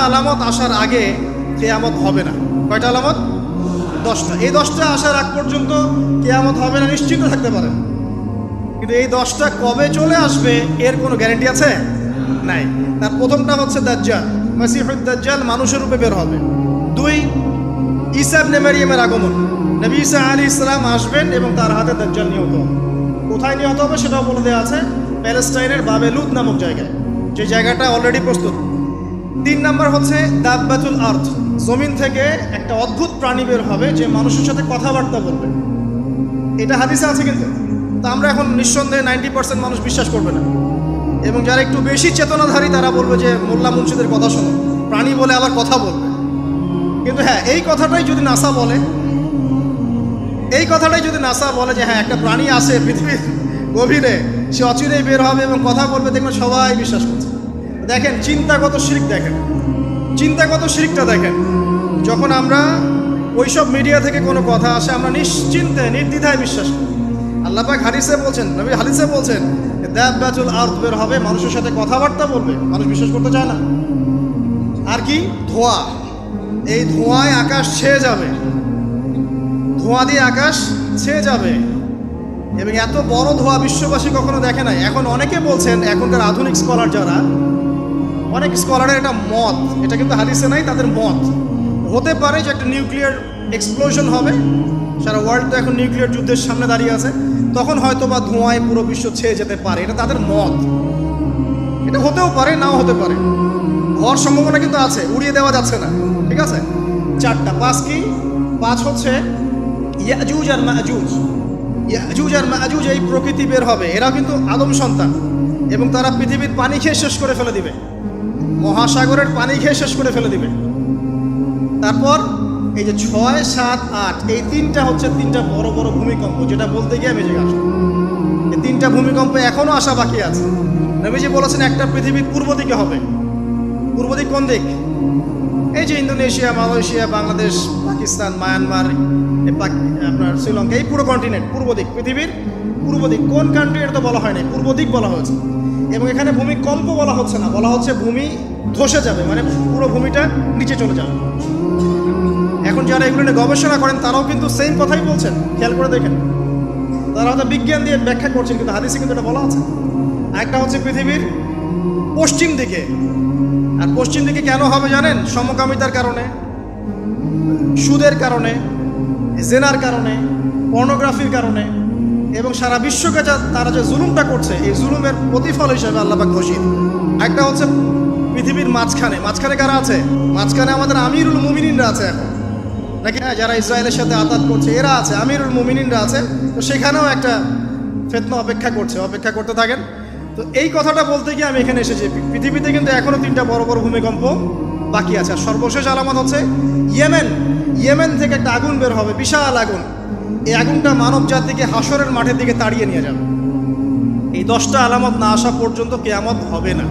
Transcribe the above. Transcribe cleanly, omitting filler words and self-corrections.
আলামত আসার আগে কিয়ামত হবে না। কয়টা আলামত? 10টা। এই 10টা আসার আগ পর্যন্ত কিয়ামত হবে না নিশ্চিত থাকতে পারেন, কিন্তু এই 10টা কবে চলে আসবে এর কোনো গ্যারান্টি আছে? নাই। তার প্রথমটা হচ্ছে দাজ্জাল, মাসিহুদ দাজ্জাল মানুষের রূপে বের হবে। 2, ঈসা ইবনে মারইয়ামের আগমন, নবী ঈসা আলাইহিস সালাম আসবেন এবং তার হাতে দাজ্জাল নিহত হবে। কোথায় নিহত হবে সেটাও বলে দেওয়া আছে, প্যালেস্টাইনের বাবেলুদ নামক জায়গায়, যে জায়গাটা অলরেডি প্রস্তুত। 3 নাম্বার হচ্ছে দাব্বাতুল আরদ, জমিন থেকে একটা অদ্ভুত প্রাণী বের হবে যে মানুষের সাথে কথাবার্তা বলবে। এটা হাদিসে আছে, কিন্তু তা আমরা এখন নিঃসন্দেহে 90% মানুষ বিশ্বাস করবে না, এবং যারা একটু বেশি চেতনাধারী তারা বলবে যে মোল্লা মুন্সিদের কথা শোনো, প্রাণী বলে আবার কথা বলবে। কিন্তু হ্যাঁ, এই কথাটাই যদি নাসা বলে, যে হ্যাঁ একটা প্রাণী আছে পৃথিবীর গভীরে, সে অচিরেই বের হবে এবং কথা বলবে, দেখবেন সবাই বিশ্বাস করছে। দেখেন চিন্তাগত শিরক, চিন্তাগত শিরকটা দেখেন। যখন আমরা ওইসব মিডিয়া থেকে কোনো কথা আসে আমরা নিশ্চিন্তে নির্দ্বিধায় বিশ্বাস করি। আল্লাহ পাক হাদিসে বলছেন, নবী হাদিসে বলছেন দাব্বাতুল আরদ বের হবে, মানুষের সাথে কথাবার্তা বলবে, মানুষ বিশ্বাস করতে চায় না। আর কি? ধোঁয়া, এই ধোঁয়ায় আকাশ ছেয়ে যাবে, ধোঁয়া দিয়ে আকাশ ছেয়ে যাবে, এবং এত বড় ধোঁয়া বিশ্ববাসী কখনো দেখে নাই। এখন অনেকে বলছেন, এখনকার আধুনিক স্কলার যারা, অনেক স্কলারের এটা মত, এটা কিন্তু হাদিসে নাই, তাদের মত হতে পারে যে একটা নিউক্লিয়ার এক্সপ্লোশন হবে, সারা ওয়ার্ল্ড তো এখন নিউক্লিয়ার যুদ্ধের সামনে দাঁড়িয়ে আছে, তখন হয়তো বা ধোঁয়ায় পুরো বিশ্ব ছেয়ে যেতে পারে, এটা তাদের মত। এটা হতেও পারে, নাও হতে পারে, হওয়ার সম্ভাবনা কিন্তু আছে, উড়িয়ে দেওয়া যাচ্ছে না। ঠিক আছে, 4টা। 5 কি? 5 হচ্ছে ইয়াজুজ আর মাজুজ। ইয়াজুজ আর মাজুজ এই প্রকৃতি বের হবে, এরাও কিন্তু আদম সন্তান, এবং তারা পৃথিবীর পানি খেয়ে শেষ করে ফেলে দিবে, মহাসাগরের পানি খেয়ে শেষ করে ফেলে দিবে। তারপর এই যে 6, 7, 8, এই 3টা হচ্ছে 3টা বড় বড় ভূমিকম্প, যেটা বলতে গিয়ে বেজে গেছে। এই 3টা ভূমিকম্প এখনো আসা বাকি আছে। নবীজি বলেছেন একটা পৃথিবীর পূর্ব দিকে হবে। পূর্ব দিক কোন দিক? এই যে Indonesia, Malaysia, Bangladesh, Pakistan, Myanmar, আপনার শ্রীলঙ্কা, এই পুরো কন্টিনেন্ট পূর্ব দিক, পৃথিবীর পূর্ব দিক। কোন কান্ট্রি এটা তো বলা হয় না, পূর্ব দিক বলা হয়েছে। এবং এখানে ভূমিকম্প বলা হচ্ছে না, বলা হচ্ছে ভূমি ধসে যাবে, মানে পুরো ভূমিটা নিচে চলে যাবে। এখন যারা এগুলো নিয়ে গবেষণা করেন তারাও কিন্তু সেম কথাই বলছেন, খেয়াল করে দেখেন। তারা হয়তো বিজ্ঞান দিয়ে ব্যাখ্যা করছেন, কিন্তু হাদিসে কিন্তু এটা বলা আছে। একটা হচ্ছে পৃথিবীর পশ্চিম দিকে, আর পশ্চিম দিকে কেন হবে জানেন? সমকামিতার কারণে, সুদের কারণে, জেনার কারণে, পর্নোগ্রাফির কারণে, এবং সারা বিশ্বকে তারা যে জুলুমটা করছে, এই জুলুমের প্রতিফল হিসেবে আল্লাহ পাক ঘোষিত। একটা হচ্ছে পৃথিবীর মাঝখানে কারা আছে? মাঝখানে আমাদের আমিরুল মুমিনিনরা আছে এখন, নাকি? যারা ইসরায়েলের সাথে আতাত করছে এরা আছে, আমিরুল মুমিনিনরা আছে। তো সেখানেও একটা ফিতনা অপেক্ষা করতে থাকেন। তো এই কথাটা বলতে গিয়ে আমি এখানে এসেছি, পৃথিবীতে কিন্তু এখনো 3টা বড় বড় ভূমিকম্প বাকি আছে। আর সর্বশেষ আলামত হচ্ছে ইয়েমেন থেকে একটা আগুন বের হবে, বিশাল আগুন। এই আগুনটা মানব জাতিকে হাসরের মাঠের দিকে তাড়িয়ে নিয়ে যাবে। এই 10টা আলামত না আসা পর্যন্ত কিয়ামত হবে না।